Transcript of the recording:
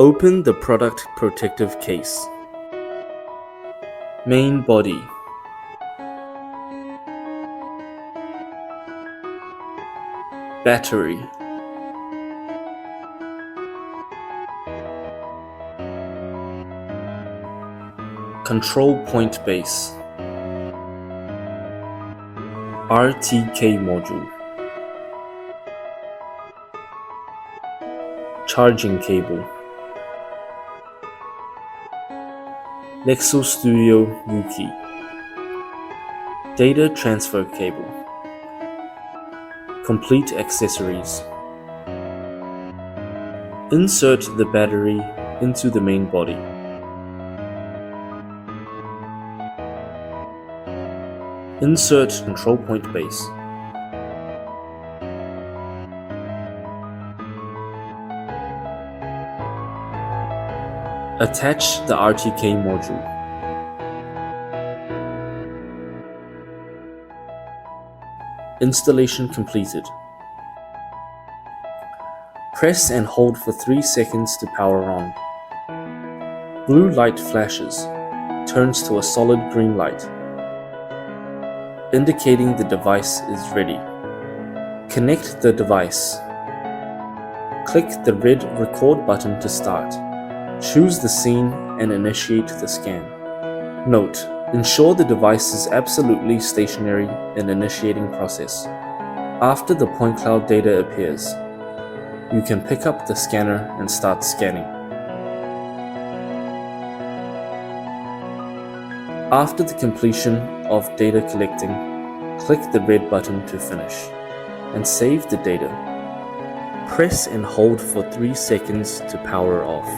Open the product protective case. Main body. Battery. Control point base. RTK module. Charging cable. LIXEL Studio U-key. Data transfer cable. Complete accessories. Insert the battery into the main body. Insert control point base. Attach the RTK module. Installation completed. Press and hold for 3 seconds to power on. Blue light flashes, turns to a solid green light, indicating the device is ready. Connect the device. Click the red record button to start. Choose the scene and initiate the scan. Note: ensure the device is absolutely stationary in initiating process. After the point cloud data appears, you can pick up the scanner and start scanning. After the completion of data collecting, click the red button to finish and save the data. Press and hold for 3 seconds to power off.